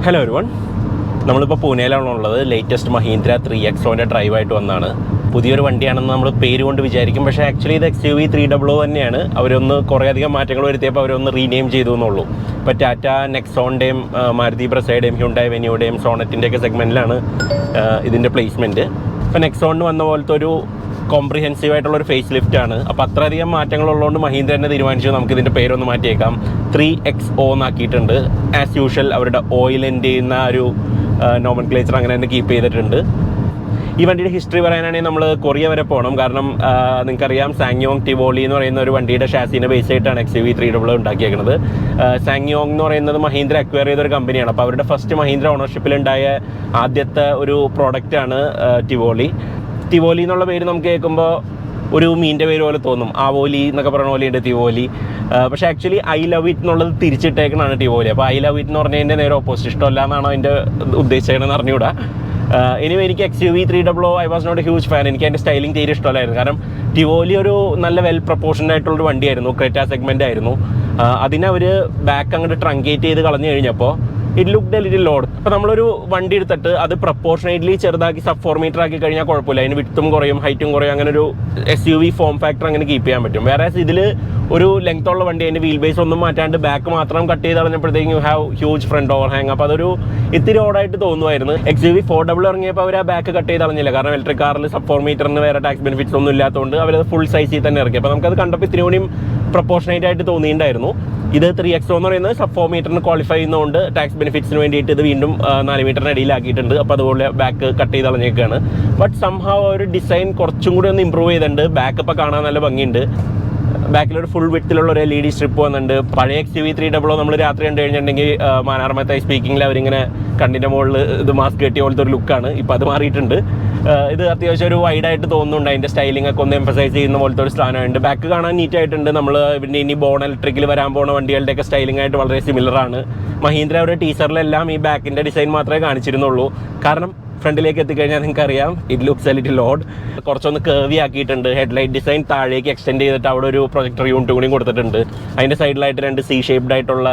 Hello everyone, നമ്മളിപ്പോൾ പൂനെയിലാണുള്ളത്. Latest Mahindra 3XOൻ്റെ ഡ്രൈവായിട്ട് വന്നതാണ്. പുതിയൊരു വണ്ടിയാണെന്ന് നമ്മൾ പേര് കൊണ്ട് വിചാരിക്കും, പക്ഷേ ആക്ച്വലി ഇത് XUV 300 തന്നെയാണ്. അവരൊന്ന് കുറേയധികം മാറ്റങ്ങൾ വരുത്തിയപ്പോൾ അവരൊന്ന് റീനെയിം ചെയ്തു എന്നുള്ളൂ. ഇപ്പോൾ ടാറ്റ നെക്സോണിൻ്റെയും മാരുതി ബ്രസയുടെയും ഹ്യുണ്ടായി വെന്യൂയുടെയും സോണറ്റിൻ്റെയൊക്കെ സെഗ്മെൻറ്റിലാണ് ഇതിൻ്റെ പ്ലേസ്മെൻറ്റ്. ഇപ്പോൾ നെക്സോണിന് വന്ന പോലത്തെ ഒരു കോംപ്രിഹെൻസീവ് ആയിട്ടുള്ളൊരു ഫേസ് ലിഫ്റ്റാണ്. അപ്പോൾ അത്രയധികം മാറ്റങ്ങളുള്ളതുകൊണ്ട് മഹീന്ദ്ര തന്നെ തീരുമാനിച്ചു നമുക്ക് ഇതിൻ്റെ പേരൊന്ന് മാറ്റിയേക്കാം, 3XO എന്നാക്കിയിട്ടുണ്ട്. ആസ് യൂഷ്വൽ അവരുടെ ഓയിൽ എൻഡ് ചെയ്യുന്ന ഒരു നോമൻക്ലേച്ചർ അങ്ങനെ തന്നെ കീപ്പ് ചെയ്തിട്ടുണ്ട്. ഈ വണ്ടിയുടെ ഹിസ്റ്ററി പറയാനാണെങ്കിൽ നമ്മൾ കൊറിയ വരെ പോകണം. കാരണം നിങ്ങൾക്കറിയാം, സാങ്യോങ് ടിവോളി എന്ന് പറയുന്ന ഒരു വണ്ടിയുടെ ഷാസിനെ ബേസ് ആയിട്ടാണ് XUV 300 ഉണ്ടാക്കിയേക്കുന്നത്. സാങ്യോങ് എന്ന് പറയുന്നത് മഹീന്ദ്ര അക്വയർ ചെയ്തൊരു കമ്പനിയാണ്. അപ്പോൾ അവരുടെ ഫസ്റ്റ് മഹീന്ദ്ര ഓണർഷിപ്പിലുണ്ടായ ആദ്യത്തെ ഒരു പ്രോഡക്റ്റാണ് ടിവോളി. ടിവോലി എന്നുള്ള പേര് നമുക്ക് കേൾക്കുമ്പോൾ ഒരു മീനിൻ്റെ പേര് പോലെ തോന്നും. ആവോലി എന്നൊക്കെ പറയുന്ന പോലെയുണ്ട് ടിവോലി. പക്ഷേ ആക്ച്വലി ഐ ലവ് ഇറ്റ് എന്നുള്ളത് തിരിച്ചിട്ടേക്കണാണ് ടിവോലി. അപ്പോൾ ഐ ലവ് ഇറ്റ് എന്ന് പറഞ്ഞതിൻ്റെ നേരെ ഓപ്പോസിറ്റ്, ഇഷ്ടമല്ല എന്നാണ് അതിൻ്റെ ഉദ്ദേശിച്ചതെന്ന് അറിഞ്ഞുകൂടാ. ഇനി എനിക്ക് XUV 300 I was not a huge fan. എനിക്ക് അതിൻ്റെ സ്റ്റൈലിംഗ് തീരെ ഇഷ്ടമല്ലായിരുന്നു. കാരണം ടിവോലി ഒരു നല്ല വെൽ പ്രൊപ്പോർഷൻഡ് ആയിട്ടുള്ളൊരു വണ്ടിയായിരുന്നു, ക്രെറ്റ സെഗ്മെൻ്റ് ആയിരുന്നു. അതിനെ അവർ ബാക്ക് അങ്ങോട്ട് ട്രങ്കേറ്റ് ചെയ്ത് കളഞ്ഞു കഴിഞ്ഞപ്പോൾ it looked A little load. അപ്പോൾ നമ്മളൊരു വണ്ടി എടുത്തിട്ട് അത് പ്രപ്പോർഷനേറ്റ്ലി ചെറുതാക്കി സബ് 4 മീറ്റർ ആക്കി കഴിഞ്ഞാൽ കുഴപ്പമില്ല. അതിന് വിഡ്ത്തും കുറയും ഹൈറ്റും കുറയും, അങ്ങനെ ഒരു SUV ഫോം ഫാക്ടർ അങ്ങനെ കീപ്പ് ചെയ്യാൻ പറ്റും. വേറെ ഇതിൽ ഒരു ലെങ്ത് ഉള്ള വണ്ടി, അതിൻ്റെ വീൽ ബേസ് ഒന്നും മാറ്റാണ്ട് ബാക്ക് മാത്രം കട്ട് ചെയ്ത് കളഞ്ഞപ്പോഴത്തേക്കും you have huge front overhang. അപ്പോൾ അതൊരു ഇത്തിരി ഓടായിട്ട് തോന്നുമായിരുന്നു. XUV 400 ഇറങ്ങിയപ്പോൾ അവർ ആ ബാക്ക് കട്ട് ചെയ്ത് കളഞ്ഞില്ല. കാരണം ഇലക്ട്രിക് കാറിൽ സബ് 4 മീറ്ററിന് വേറെ ടാക്സ് ബെനിഫിറ്റ്സ് ഒന്നും ഇല്ലാത്തതുകൊണ്ട് അവരത് ഫുൾ സൈസിൽ തന്നെ ഇറക്കി. അപ്പോൾ നമുക്കത് കണ്ടപ്പോൾ ഇത്തിരി കൂടിയും പ്രപ്പോർഷനേറ്റ് ആയിട്ട് തോന്നിയിട്ടുണ്ടായിരുന്നു. ഇത് 3XO എന്ന് പറയുന്നത് സബ് 4 മീറ്ററിന് ക്വാളിഫൈ ചെയ്യുന്നതുകൊണ്ട് ടാക്സ് ബെനിഫിറ്റ്സിന് വേണ്ടിയിട്ട് ഇത് വീണ്ടും 4 മീറ്ററിന് ഇടയിലാക്കിയിട്ടുണ്ട്. അപ്പോൾ അതുപോലെ ബാക്ക് കട്ട് ചെയ്ത് കളഞ്ഞേക്കാണ്. ബട്ട് സംഹാവ് ഒരു ഡിസൈൻ കുറച്ചും കൂടി ഒന്ന് ഇമ്പ്രൂവ് ചെയ്തിട്ടുണ്ട്. ബാക്ക് ഇപ്പോൾ കാണാൻ നല്ല ഭംഗിയുണ്ട്. ബാക്കിലൊരു ഫുൾ വിഡ്ത്തിലുള്ള ഒരു LED സ്ട്രിപ്പ് വന്നിട്ടുണ്ട്. പഴയ XUV 300 നമ്മൾ രാത്രി കണ്ടു കഴിഞ്ഞിട്ടുണ്ടെങ്കിൽ മാനാർമത്തായി സ്പീക്കിങ്ങിൽ അവരിങ്ങനെ കണ്ണിൻ്റെ മുകളിൽ ഇത് മാസ്ക് കെട്ടിയ പോലത്തെ ഒരു ലുക്കാണ്. ഇപ്പോൾ അത് മാറിയിട്ടുണ്ട്. ഇത് അത്യാവശ്യം ഒരു വൈഡായിട്ട് തോന്നുന്നുണ്ട്. അതിൻ്റെ സ്റ്റൈലിംഗ് ഒക്കെ ഒന്ന് എംഫസൈസ് ചെയ്യുന്ന പോലത്തെ ഒരു സ്ഥാനമുണ്ട്. ബാക്ക് കാണാൻ നീറ്റ് ആയിട്ടുണ്ട്. നമ്മൾ പിന്നെ ഇനി ബോൺ ഇലക്ട്രിക്കിൽ വരാൻ പോകുന്ന വണ്ടികളുടെയൊക്കെ സ്റ്റൈലിംഗ് ആയിട്ട് വളരെ സിമിലറാണ്. മഹീന്ദ്ര ഒരു ടീസറിലെല്ലാം ഈ ബാക്കിൻ്റെ ഡിസൈൻ മാത്രമേ കാണിച്ചിരുന്നുള്ളൂ. കാരണം ഫ്രണ്ടിലേക്ക് എത്തിക്കഴിഞ്ഞാൽ നിങ്ങൾക്ക് അറിയാം, it looks A little load. കുറച്ചൊന്ന് കേർവി ആക്കിയിട്ടുണ്ട്. ഹെഡ്ലൈറ്റ് ഡിസൈൻ താഴേക്ക് എക്സ്റ്റെൻഡ് ചെയ്തിട്ട് അവിടെ ഒരു പ്രൊജക്ടർ യൂണിറ്റ് കൂടി കൊടുത്തിട്ടുണ്ട്. അതിൻ്റെ സൈഡിലായിട്ട് 2 C ഷേപ്ഡ് ആയിട്ടുള്ള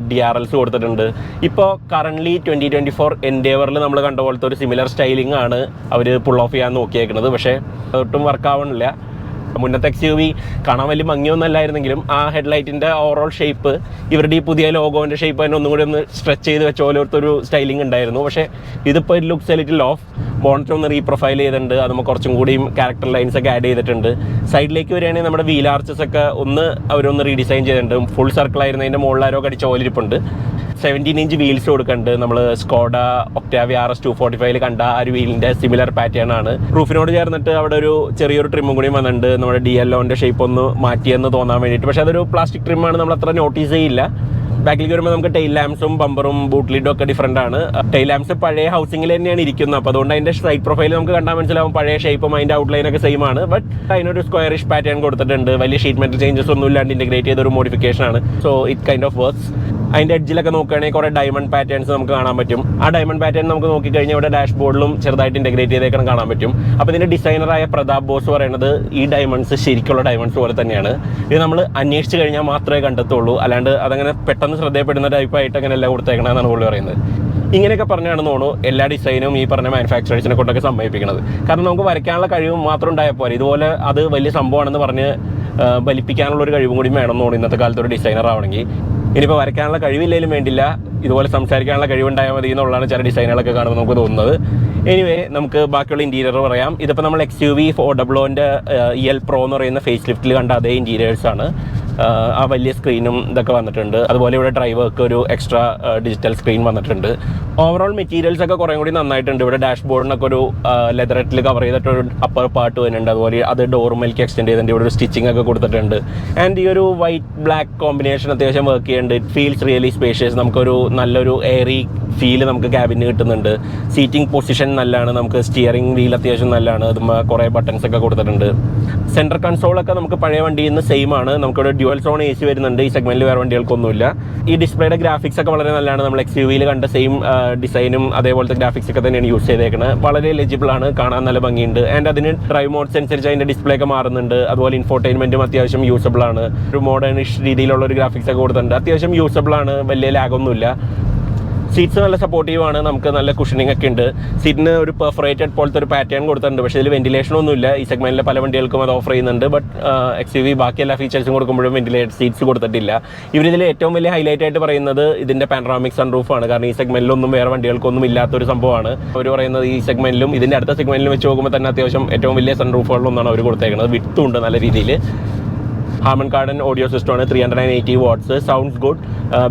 DRLs കൊടുത്തിട്ടുണ്ട്. ഇപ്പോൾ കറൻ്റ്ലി 2024 എൻഡേവറിൽ നമ്മൾ കണ്ട പോലത്തെ ഒരു സിമിലർ സ്റ്റൈലിംഗ് ആണ് അവർ പുൾ ഓഫ് ചെയ്യാൻ നോക്കിയേക്കുന്നത്. പക്ഷേ അതൊട്ടും വർക്കാവണില്ല. മുന്നത്തെ XUV കാണാൻ വലിയ ഭംഗിയൊന്നും അല്ലായിരുന്നെങ്കിലും ആ ഹെഡ്ലൈറ്റിൻ്റെ ഓവറോൾ ഷേപ്പ്, ഇവരുടെ ഈ പുതിയ ലോഗോൻ്റെ ഷേപ്പ് തന്നെ ഒന്നും കൂടി ഒന്ന് സ്ട്രെച്ച് ചെയ്ത് വെച്ച പോലത്തൊരു സ്റ്റൈലിംഗ് ഉണ്ടായിരുന്നു. പക്ഷേ ഇതിപ്പോൾ it looks A little of. Bonnet ഒന്ന് റീപ്രൊഫൈൽ ചെയ്തിട്ടുണ്ട്. അതുമ്പോൾ കുറച്ചും കൂടിയും ക്യാരക്ടർ ലൈൻസ് ഒക്കെ ആഡ് ചെയ്തിട്ടുണ്ട്. സൈഡിലേക്ക് വരികയാണെങ്കിൽ നമ്മുടെ വീൽ ആർച്ചസ് ഒക്കെ അവരൊന്ന് റീഡിസൈൻ ചെയ്തിട്ടുണ്ട്. ഫുൾ സർക്കിൾ ആയിരുന്നു, അതിൻ്റെ മുകളിലാരോ കടിച്ച ഓലിരിപ്പുണ്ട്. 17 ഇഞ്ച് വീൽസ് കൊടുക്കുന്നുണ്ട്. നമ്മൾ സ്കോഡ ഒക്ടാവിയ RS 245 കണ്ട ആ ഒരു വീലിൻ്റെ സിമിലർ പാറ്റേൺ ആണ്. റൂഫിനോട് ചേർന്നിട്ട് അവിടെ ഒരു ചെറിയൊരു ട്രിമ്മും കൂടി വന്നിട്ടുണ്ട്. നമ്മുടെ DLOൻ്റെ ഷേപ്പ് ഒന്ന് മാറ്റിയെന്ന് തോന്നാൻ വേണ്ടിയിട്ട്. പക്ഷേ അതൊരു പ്ലാസ്റ്റിക് ട്രിമ്മാണ്, നമ്മൾ അത്ര നോട്ടീസ് ചെയ്യില്ല. ബാക്കിലേക്ക് വരുമ്പോൾ നമുക്ക് ടെയിൽ ലാംപ്സും ബമ്പറും ബൂട്ട് ലിഡും ഒക്കെ ഡിഫറൻ്റ് ആണ്. ടെയിൽ ലാംപ്സ് പഴയ ഹൗസിംഗിൽ തന്നെയാണ് ഇരിക്കുന്നത്. അപ്പോൾ അതുകൊണ്ട് അതിൻ്റെ സൈഡ് പ്രൊഫൈൽ നമുക്ക് കണ്ടാൽ മനസ്സിലാവും പഴയ ഷേപ്പും അതിൻ്റെ ഔട്ട്ലൈനൊക്കെ സെയിം ആണ്. ബട്ട് അതിനൊരു സ്ക്വയറിഷ് പാറ്റേൺ കൊടുത്തിട്ടുണ്ട്. വലിയ ഷീറ്റ് മെറ്റൽ ചേഞ്ചസ് ഒന്നും ഇല്ലാണ്ട് ഇൻറ്റഗ്രേറ്റ് ചെയ്തൊരു മോഡിഫിക്കേഷൻ ആണ്. So it kind of works. അതിൻ്റെ എഡ്ജിലൊക്കെ നോക്കുകയാണെങ്കിൽ കുറേ ഡയമണ്ട് പാറ്റേൺസ് നമുക്ക് കാണാൻ പറ്റും. ആ ഡയമണ്ട് പാറ്റേൺ നമുക്ക് നോക്കിക്കഴിഞ്ഞാൽ ഇവിടെ ഡാഷ് ബോർഡിലും ചെറുതായിട്ട് ഇൻറ്റഗ്രേറ്റ് ചെയ്തേക്കണം കാണാൻ പറ്റും. അപ്പോൾ ഇതിൻ്റെ ഡിസൈനറായ പ്രതാപ് ബോസ് പറയുന്നത് ഈ ഡയമണ്ട്സ് ശരിക്കുള്ള ഡയമണ്ട്സ് പോലെ തന്നെയാണ്. ഇത് നമ്മൾ അന്വേഷിച്ച് കഴിഞ്ഞാൽ മാത്രമേ കണ്ടെത്തുള്ളൂ. അല്ലാണ്ട് അതങ്ങനെ പെട്ടെന്ന് ശ്രദ്ധയപ്പെടുന്ന ടൈപ്പായിട്ട് അങ്ങനെ എല്ലാം കൊടുത്തേക്കണമെന്നാണ് പുള്ളി പറയുന്നത്. ഇങ്ങനെയൊക്കെ പറഞ്ഞാണ് തോന്നുന്നു എല്ലാ ഡിസൈനും ഈ പറഞ്ഞ മാനുഫാക്ചറേഴ്സിനെ കൊണ്ടൊക്കെ സമ്മതിപ്പിക്കുന്നത്. കാരണം നമുക്ക് വരയ്ക്കാനുള്ള കഴിവ് മാത്രം ഉണ്ടായാൽ പോലെ ഇതുപോലെ അത് വലിയ സംഭവമാണെന്ന് പറഞ്ഞ് ബലിപ്പിക്കാനുള്ള ഒരു കഴിവും കൂടി വേണമെന്ന് തോന്നുന്നു ഇന്നത്തെ കാലത്ത് ഒരു ഡിസൈനർ ആവണമെങ്കിൽ. ഇനിയിപ്പോൾ വരയ്ക്കാനുള്ള കഴിവില്ലെങ്കിലും വേണ്ടില്ല, ഇതുപോലെ സംസാരിക്കാനുള്ള കഴിവുണ്ടായാൽ മതി എന്നുള്ളതാണ് ചില ഡിസൈനുകളൊക്കെ കാണുമ്പോൾ നമുക്ക് തോന്നുന്നത്. എനിവേ, നമുക്ക് ബാക്കിയുള്ള ഇൻറ്റീരിയർ പറയാം. ഇതിപ്പോൾ നമ്മൾ XUV 400ൻ്റെ EL Pro എന്ന് പറയുന്ന ഫേസ് ലിഫ്റ്റിൽ കണ്ട അതേ ഇൻറ്റീരിയേഴ്സാണ്. ആ വലിയ സ്ക്രീനും ഇതൊക്കെ വന്നിട്ടുണ്ട്. അതുപോലെ ഇവിടെ ഡ്രൈവർക്ക് ഒരു എക്സ്ട്രാ ഡിജിറ്റൽ സ്ക്രീൻ വന്നിട്ടുണ്ട്. ഓവറോൾ മെറ്റീരിയൽസ് ഒക്കെ കുറേ കൂടി നന്നായിട്ടുണ്ട്. ഇവിടെ ഡാഷ് ബോർഡിനൊക്കെ ഒരു ലെതററ്റിൽ കവർ ചെയ്തിട്ടൊരു അപ്പർ പാർട്ട് വരുന്നുണ്ട്. അതുപോലെ അത് ഡോർമേലേക്ക് എക്സ്റ്റെൻഡ് ചെയ്തിട്ടുണ്ട്. ഇവിടെ ഒരു സ്റ്റിച്ചിങ് ഒക്കെ കൊടുത്തിട്ടുണ്ട്. ആൻഡ് ഈ ഒരു വൈറ്റ് ബ്ലാക്ക് കോമ്പിനേഷൻ അത്യാവശ്യം വർക്ക് ചെയ്യുന്നുണ്ട്. It feels really spacious. നമുക്കൊരു നല്ലൊരു എയറി ഫീല് നമുക്ക് ക്യാബിന് കിട്ടുന്നുണ്ട്. സീറ്റിംഗ് പൊസിഷൻ നല്ലതാണ്. നമുക്ക് സ്റ്റിയറിംഗ് വീൽ അത്യാവശ്യം നല്ലതാണ്. അതുമ്പോൾ കുറേ ബട്ടൺസ് ഒക്കെ കൊടുത്തിട്ടുണ്ട്. സെൻട്രൽ കൺസോളൊക്കെ നമുക്ക് പഴയ വണ്ടിയിൽ നിന്ന് സെയിം ആണ്. നമുക്കിവിടെ ഡ്യുവൽ സോൺ AC വരുന്നുണ്ട്. ഈ സെഗ്മെന്റിൽ വേറെ വണ്ടികൾക്കൊന്നുമില്ല. ഈ ഡിസ്പ്ലേയുടെ ഗ്രാഫിക്സ് ഒക്കെ വളരെ നല്ലതാണ്. നമ്മൾ XUVയിൽ കണ്ട സെയിം ഡിസൈനും അതേപോലത്തെ ഗ്രാഫിക്സ് ഒക്കെ തന്നെയാണ് യൂസ് ചെയ്തേക്കുന്നത്. വളരെ ലെജിബിൾ ആണ്, കാണാൻ നല്ല ഭംഗിയുണ്ട്. ആൻഡ് അതിന് ഡ്രൈവ് മോഡ്സ് അനുസരിച്ച് അതിൻ്റെ ഡിസ്പ്ലേ ഒക്കെ മാറുന്നുണ്ട്. അതുപോലെ ഇൻഫോർടൈൻമെന്റും അത്യാവശ്യം യൂസബിൾ ആണ്. ഒരു മോഡേണിഷ് രീതിയിലുള്ള ഒരു ഗ്രാഫിക്സ് ഒക്കെ കൊടുത്തിട്ടുണ്ട്. അത്യാവശ്യം യൂസബിൾ ആണ്, വലിയ ലാഗൊന്നുമില്ല. സീറ്റ്സ് നല്ല സപ്പോർട്ടീവ് ആണ്, നമുക്ക് നല്ല കുഷനിങ് ഒക്കെ ഉണ്ട്. സീറ്റിന് ഒരു പെർഫറേറ്റഡ് പോലത്തെ ഒരു പാറ്റേൺ കൊടുത്തിട്ടുണ്ട്, പക്ഷേ ഇതിൽ വെന്റിലേഷൻ ഒന്നുമില്ല. ഈ സെഗ്മെന്റിലെ പല വണ്ടികൾക്കും അത് ഓഫർ ചെയ്യുന്നുണ്ട്. ബട്ട് XUV ബാക്കി എല്ലാ ഫീച്ചേഴ്സും കൊടുക്കുമ്പോഴും വെന്റിലേറ്റഡ് സീറ്റ്സ് കൊടുത്തിട്ടില്ല. ഇവരിതിൽ ഏറ്റവും വലിയ ഹൈലൈറ്റ് ആയിട്ട് പറയുന്നത് ഇതിന്റെ പാനോറാമിക് സൺറൂഫാണ്. കാരണം ഈ സെഗ്മെന്റിലൊന്നും വേറെ വണ്ടികൾക്കൊന്നും ഇല്ലാത്തൊരു സംഭവമാണ്. അവർ പറയുന്നത് ഈ സെഗ്മെന്റിലും ഇതിന്റെ അടുത്ത സെഗ്മെന്റിലും വെച്ച് നോക്കുമ്പോൾ തന്നെ അത്യാവശ്യം ഏറ്റവും വലിയ സൺറൂഫുകളിലൊന്നാണ് അവർ കൊടുത്തേക്കുന്നത്. വിട്ടും ഉണ്ട് നല്ല രീതിയിൽ. ഹാർമൻ കാർഡൻ ഓഡിയോ സിസ്റ്റമാണ്, 380 വാട്ട്സ്, സൗണ്ട്സ് ഗുഡ്.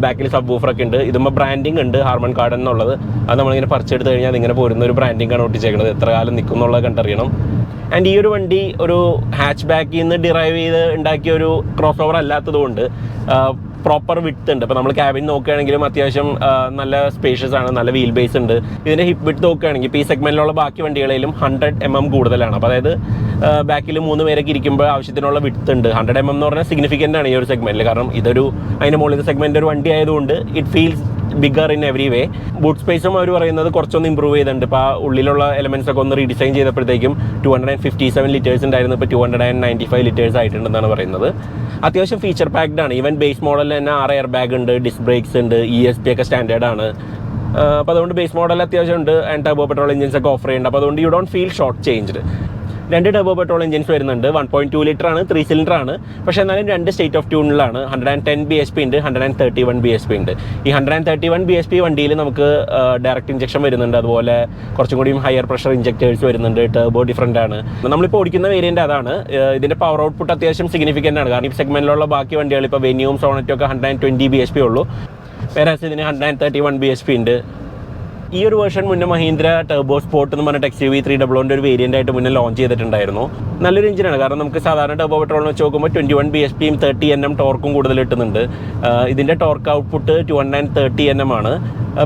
ബാക്കിൽ സബ് വൂഫർ ഒക്കെ ഉണ്ട്. ഇതുമ്പോൾ ബ്രാൻഡിങ് ഉണ്ട് ഹാർമൻ കാർഡൻ എന്നുള്ളത്. അത് നമ്മളിങ്ങനെ പറിച്ചെടുത്ത് കഴിഞ്ഞാൽ അതിങ്ങനെ പോരുന്ന ഒരു ബ്രാൻഡിങ് ആണ് ഒട്ടിച്ചേക്കുന്നത്. എത്ര കാലം നിൽക്കും എന്നുള്ളത് കണ്ടറിയണം. ആൻഡ് ഈ ഒരു വണ്ടി ഒരു ഹാച്ച് ബാക്കിൽ നിന്ന് ഡിറൈവ് ചെയ്ത് ഉണ്ടാക്കിയ ഒരു ക്രോസ് ഓവർ അല്ലാത്തതുകൊണ്ട് പ്രോപ്പർ വിഡ്ത്ത് ഉണ്ട്. ഇപ്പോൾ നമ്മൾ ക്യാബിൻ നോക്കുകയാണെങ്കിലും അത്യാവശ്യം നല്ല സ്പേഷ്യസ് ആണ്, നല്ല വീൽ ബേസ് ഉണ്ട്. ഇതിൻ്റെ ഹിപ്പ് വിഡ്ത്ത് നോക്കുകയാണെങ്കിൽ ഇപ്പോൾ ഈ സെഗ്മെൻറ്റിലുള്ള ബാക്കി വണ്ടികളിലും 100 mm കൂടുതലാണ്. അപ്പോൾ അതായത് ബാക്കിൽ 3 പേരൊക്കെ ഇരിക്കുമ്പോൾ ആവശ്യത്തിനുള്ള വിഡ്ത്ത് ഉണ്ട്. 100 mm എന്ന് പറഞ്ഞാൽ സിഗ്നിഫിക്കൻ്റ് ആണ് ഈ ഒരു സെഗ്മെൻറ്റിൽ. കാരണം ഇതൊരു അതിൻ്റെ മുകളിൽ സെഗ്മെൻ്റ് ഒരു വണ്ടി ആയതുകൊണ്ട് it feels bigger in every way. Boot സ്പേസും അവർ പറയുന്നത് കുറച്ചൊന്ന് ഇമ്പ്രൂവ് ചെയ്തിട്ടുണ്ട്. ഇപ്പോൾ ആ ഉള്ളിലുള്ള എലമെൻറ്റ്സ് ഒക്കെ ഒന്ന് റീഡിസൈൻ ചെയ്തപ്പോഴത്തേക്കും 257 ലിറ്റേഴ്സ് ഉണ്ടായിരുന്നു, ഇപ്പോൾ 295 ലിറ്റേഴ്സ് ആയിട്ടുണ്ടെന്നാണ് പറയുന്നത്. അത്യാവശ്യം ഫീച്ചർ പാക്ഡ് ആണ്. ഈവൻ ബേസ് മോഡലിൽ തന്നെ 6 എയർ ബാഗ് ഉണ്ട്, ഡിസ്ക് ബ്രേക്സ് ഉണ്ട്, ESP ഒക്കെ സ്റ്റാൻഡേർഡ് ആണ്. അപ്പോൾ അതുകൊണ്ട് ബേസ് മോഡൽ അത്യാവശ്യം ഉണ്ട്. ആൻഡ് ടർബോ പെട്രോൾ എഞ്ചിൻസ് ഒക്കെ ഓഫർ ചെയ്യുന്നുണ്ട്. അപ്പോൾ അതുകൊണ്ട് you don't feel short changed. 2 turbo petrol engines വരുന്നുണ്ട്. 1.2 ലിറ്റർ ആണ്, 3 സിലിണ്ടർ ആണ്. പക്ഷേ എന്നാലും 2 സ്റ്റേറ്റ് ഓഫ് ട്യൂണിലാണ്. 110 bhp ഉണ്ട്, 131 bhp ഉണ്ട്. ഈ 131 bhp വണ്ടിയിൽ നമുക്ക് ഡയറക്റ്റ് ഇഞ്ചക്ഷൻ വരുന്നുണ്ട്. അതുപോലെ കുറച്ചും കൂടിയും ഹയർ പ്രഷർ ഇഞ്ചക്ടേഴ്സ് വരുന്നുണ്ട്. ടർബോ ഡിഫറൻ്റ് ആണ്. നമ്മളിപ്പോൾ ഓടിക്കുന്ന വേരിയൻ്റ് അതാണ്. ഇതിൻ്റെ പവർ ഔട്ട്പുട്ട് അത്യാവശ്യം സിഗ്നിഫിക്കൻ്റ് ആണ്. കാരണം ഈ സെഗ്മെൻറ്റിലുള്ള ബാക്കി വണ്ടികൾ ഇപ്പോൾ വെന്യൂവും സോണറ്റും ഒക്കെ 120 bhp ഉള്ളൂ. വേറെ ഇതിന് 131 bhp ഉണ്ട്. ഈ ഒരു വേർഷൻ മുന്നേ മഹീന്ദ്ര ടർബോ സ്പോർട്ട് എന്ന് പറഞ്ഞിട്ട് XUV 300 ഒരു വേരിയൻ്റ് ആയിട്ട് മുന്നേ ലോഞ്ച് ചെയ്തിട്ടുണ്ടായിരുന്നു. നല്ലൊരു എഞ്ചിനാണ്. കാരണം നമുക്ക് സാധാരണ ടർബോ പെട്രോളിന് വെച്ച് നോക്കുമ്പോൾ 21 bhpയും 30 Nm ടോർക്കും കൂടുതൽ കിട്ടുന്നുണ്ട്. ഇതിൻ്റെ ടോർക്ക് ഔട്ട്പുട്ട് 230 Nm ആണ്.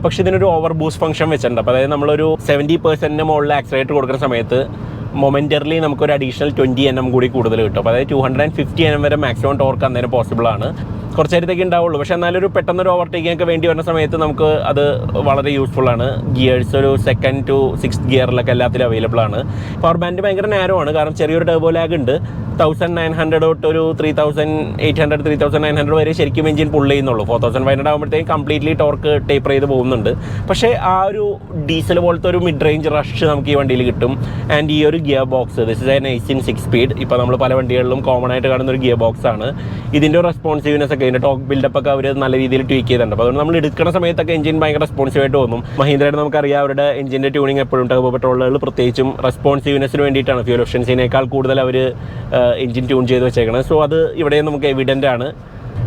പക്ഷേ ഇതിനൊരു ഓവർ ബൂസ്റ്റ് ഫംഗ്ഷൻ വെച്ചിട്ടുണ്ട്. അപ്പോൾ അതായത് നമ്മളൊരു 70% മുകളിൽ ആക്സിലേറ്റർ കൊടുക്കുന്ന സമയത്ത് മൊമെൻ്ററിലി നമുക്കൊരു അഡീഷണൽ 20 Nm കൂടി കൂടുതൽ കിട്ടും. അപ്പോൾ അതായത് 250 Nm വരെ മാക്സിമം ടോർക്ക് അന്നേരം പോസിബിൾ ആണ്. കുറച്ച് നേരത്തേക്ക് ഉണ്ടാവുള്ളൂ. പക്ഷേ എന്നാലൊരു പെട്ടെന്നൊരു ഓവർടേക്കിംഗ് ഒക്കെ വേണ്ടി വരുന്ന സമയത്ത് നമുക്ക് അത് വളരെ യൂസ്ഫുൾ ആണ്. ഗിയേഴ്സ് ഒരു 2nd to 6th ഗിയറിലൊക്കെ എല്ലാത്തിലും അവൈലബിൾ ആണ്. പവർ ബാൻഡ് ഭയങ്കര നാരോ ആണ്. കാരണം ചെറിയൊരു ടർബോ ലാഗ് ഉണ്ട്. 1900 തൊട്ട് ഒരു 3800 3900 വരെ ശരിക്കും എഞ്ചിൻ പുൾ ചെയ്യുന്നുള്ളൂ. 4500 ആകുമ്പോഴത്തേക്കും കംപ്ലീറ്റ്ലി ടോർക്ക് ടേപ്പർ ചെയ്ത് പോകുന്നുണ്ട്. പക്ഷേ ആ ഒരു ഡീസൽ പോലത്തെ ഒരു മിഡ് റേഞ്ച് റഷ് നമുക്ക് ഈ വണ്ടിയിൽ കിട്ടും. ആൻഡ് ഈ ഒരു gear box, this is an 6 speed. ഇപ്പോൾ നമ്മൾ പല വണ്ടികളിലും കോമൺ ആയിട്ട് കാണുന്ന ഒരു ഗിയർ ബോക്സ് ആണ്. ഇതിൻ്റെ റെസ്പോൺസീവ്നെസ് ഒക്കെ, ഇതിൻ്റെ ടോക്ക് ബിൽഡപ്പ് ഒക്കെ അവർ നല്ല രീതിയിൽ ട്വീക്ക് ചെയ്തിട്ടുണ്ട്. അപ്പോൾ അതുകൊണ്ട് നമ്മൾ എടുക്കുന്ന സമയത്തൊക്കെ എഞ്ചിൻ ഭയങ്കര റെസ്പോൺസീവ് ആയിട്ട് തോന്നും. മഹീന്ദ്രയുടെ നമുക്കറിയാം അവരുടെ എഞ്ചിൻ്റെ ട്യൂണിങ് എപ്പോഴും ടർബോ പെട്രോളുകൾ പ്രത്യേകിച്ചും റെസ്പോൺസീവ്നെസ്സിന് വേണ്ടിയിട്ടാണ്. ഫ്യൂൽ എഫിഷ്യൻസിനേക്കാൾ കൂടുതൽ അവർ എഞ്ചിൻ ട്യൂൺ ചെയ്ത് വെച്ചേക്കണം. സോ അത് ഇവിടെ നമുക്ക് എവിഡൻ്റ് ആണ്.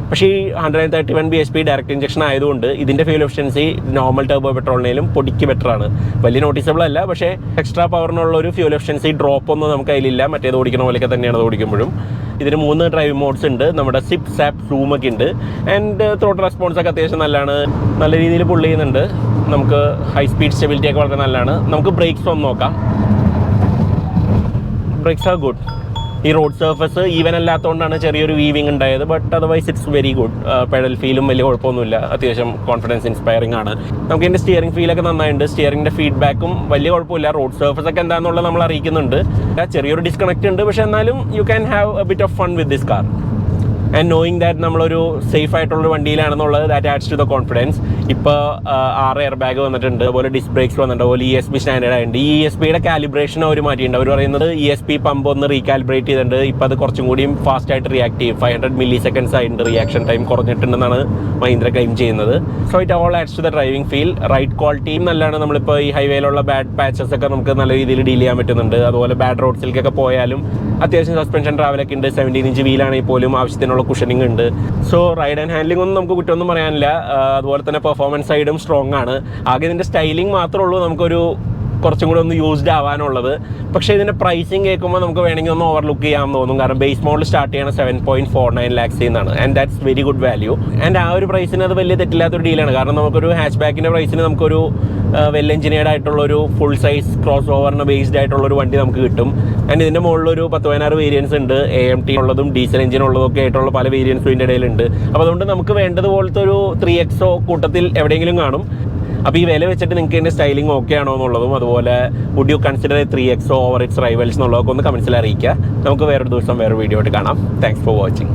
പക്ഷേ ഈ 131 bhp ഡയറക്റ്റ് ഇഞ്ചക്ഷൻ ആയതുകൊണ്ട് ഇതിൻ്റെ ഫ്യൂൽ എഫിഷ്യൻസി നോർമൽ ടർബോ പെട്രോളിനേലും പൊടിക്ക് ബെറ്റർ ആണ്. വലിയ നോട്ടീസബിൾ അല്ല, പക്ഷേ എക്സ്ട്രാ പവറിനുള്ള ഒരു ഫ്യൂൽ എഫിഷ്യൻസി ഡ്രോപ്പ് ഒന്നും നമുക്ക് അതിലില്ല. മറ്റേത് ഓടിക്കുന്ന പോലെയൊക്കെ തന്നെയാണ് അത് ഓടിക്കുമ്പോഴും. ഇതിന് 3 ഡ്രൈവിംഗ് മോഡ്സ് ഉണ്ട്. നമ്മുടെ സിപ്പ് സാപ്പ് സൂം ഒക്കെ ഉണ്ട്. ആൻഡ് ത്രോട്ട് റെസ്പോൺസ് ഒക്കെ അത്യാവശ്യം നല്ലതാണ്. നല്ല രീതിയിൽ പുള്ള് ചെയ്യുന്നുണ്ട്. നമുക്ക് ഹൈ സ്പീഡ് സ്റ്റെബിലിറ്റി ഒക്കെ വളരെ നല്ലതാണ്. നമുക്ക് ബ്രേക്സ് ഒന്ന് നോക്കാം. Brakes are good. ഈ റോഡ് സർഫസ് ഈവൻ അല്ലാത്തതുകൊണ്ടാണ് ചെറിയൊരു വീവിങ് ഉണ്ടായത്. But otherwise it's very good. Pedal ഫീലും വലിയ കുഴപ്പമൊന്നുമില്ല. അത്യാവശ്യം കോൺഫിഡൻസ് ഇൻസ്പയറിംഗ് ആണ്. നമുക്ക് ഇതിൻ്റെ സ്റ്റിയറിംഗ് ഫീലൊക്കെ നന്നായിട്ടുണ്ട്. സ്റ്റിയറിംഗിൻ്റെ ഫീഡ്ബാക്കും വലിയ കുഴപ്പമില്ല. റോഡ് സർഫസ് ഒക്കെ എന്താണെന്നുള്ളത് നമ്മൾ അറിയിക്കുന്നുണ്ട്. ചെറിയൊരു ഡിസ്കണക്റ്റ് ഉണ്ട്, പക്ഷേ എന്നാലും you can have a bit of fun with this car. And knowing that നമ്മളൊരു സേഫ് ആയിട്ടുള്ളൊരു വണ്ടിയിലാണെന്നുള്ളത് that adds to the confidence. ഇപ്പോൾ 6 എയർ ബാഗ് വന്നിട്ടുണ്ട്, അതുപോലെ ഡിസ്ക് ബ്രേക്സ് വന്നിട്ടുണ്ട്, അതുപോലെ ESP സ്റ്റാൻഡേർഡ് ആയിട്ടുണ്ട്. ഈ ESPയുടെ കാലിബ്രേഷൻ അവർ മാറ്റിയിട്ടുണ്ട്. അവർ പറയുന്നത് ESP പമ്പ് ഒന്ന് റീകാലിബ്രേറ്റ് ചെയ്തിട്ടുണ്ട്. ഇപ്പോൾ അത് കുറച്ചും കൂടിയും ഫാസ്റ്റ് ആയിട്ട് റിയാക്ട് ചെയ്യും. 500 milliseconds ആയിട്ടുണ്ട്. റിയാക്ഷൻ ടൈം കുറഞ്ഞിട്ടുണ്ടെന്നാണ് മഹീന്ദ്ര ക്ലെയിം ചെയ്യുന്നത്. So it all adds to the driving feel. Ride ക്വാളിറ്റിയും നല്ലതാണ്. നമ്മളിപ്പോൾ ഈ ഹൈവേയിലുള്ള ബാഡ് പാച്ചസ് ഒക്കെ നമുക്ക് നല്ല രീതിയിൽ ഡീൽ ചെയ്യാൻ പറ്റുന്നുണ്ട്. അതുപോലെ ബാഡ് റോഡ്സിലേക്കൊക്കെ പോയാലും അത്യാവശ്യം സസ്പെൻഷൻ ട്രാവലൊക്കെ ഉണ്ട്. 17-inch വീലാണെങ്കിൽ പോലും ആവശ്യത്തിനുള്ള കുഷനിങ് ഉണ്ട്. സോ റൈഡ് ആൻഡ് ഹാൻഡ്ലിംഗ് ഒന്നും നമുക്ക് കുറ്റമൊന്നും പറയാനില്ല. അതുപോലെ തന്നെ പെർഫോമൻസ് സൈഡും സ്ട്രോങ് ആണ്. ആകെ ഇതിൻ്റെ സ്റ്റൈലിംഗ് മാത്രമേ ഉള്ളൂ നമുക്കൊരു കുറച്ചും കൂടി ഒന്ന് യൂസ്ഡ് ആവാനുള്ളത്. പക്ഷേ ഇതിൻ്റെ പ്രൈസിങ് കേൾക്കുമ്പോൾ നമുക്ക് വേണമെങ്കിൽ ഒന്ന് ഓവർലുക്ക് ചെയ്യാമെന്ന് തോന്നും. കാരണം ബേസ് മോഡൽ സ്റ്റാർട്ട് ചെയ്യണം 7.49 lakhs എന്നാണ്. And that's very good value. And ആ ഒരു പ്രൈസിന് അത് വലിയ തെറ്റില്ലാത്തൊരു ഡീലാണ്. കാരണം നമുക്കൊരു ഹാച്ച് ബാക്കിൻ്റെ പ്രൈസിന് നമുക്കൊരു വെൽ എഞ്ചിനീയർഡ് ആയിട്ടുള്ളൊരു ഫുൾ സൈസ് ക്രോസ് ഓവറിന് ബേസ്ഡ് ആയിട്ടുള്ളൊരു വണ്ടി നമുക്ക് കിട്ടും. ആൻഡ് ഇതിൻ്റെ മുകളിലൊരു 10-16 വേരിയൻസ് ഉണ്ട്. AMT ഉള്ളതും ഡീസൽ എഞ്ചിൻ ഉള്ളതൊക്കെ ആയിട്ടുള്ള പല വേരിയൻസും ഇതിൻ്റെ ഇടയിലുണ്ട്. അപ്പോൾ അതുകൊണ്ട് നമുക്ക് വേണ്ടതുപോലത്തെ ഒരു 3XO കൂട്ടത്തിൽ എവിടെയെങ്കിലും കാണും. അപ്പോൾ ഈ വില വെച്ചിട്ട് നിങ്ങൾക്ക് ഇതിൻ്റെ സ്റ്റൈലിംഗ് ഓക്കെ ആണോ എന്നുള്ളതും, അതുപോലെ would you consider 3XO over its rivals എന്നുള്ളതൊക്കെ ഒന്ന് കമൻസിൽ അറിയിക്കുക. നമുക്ക് വേറൊരു ദിവസം വേറൊരു വീഡിയോ ആയിട്ട് കാണാം. Thanks for watching.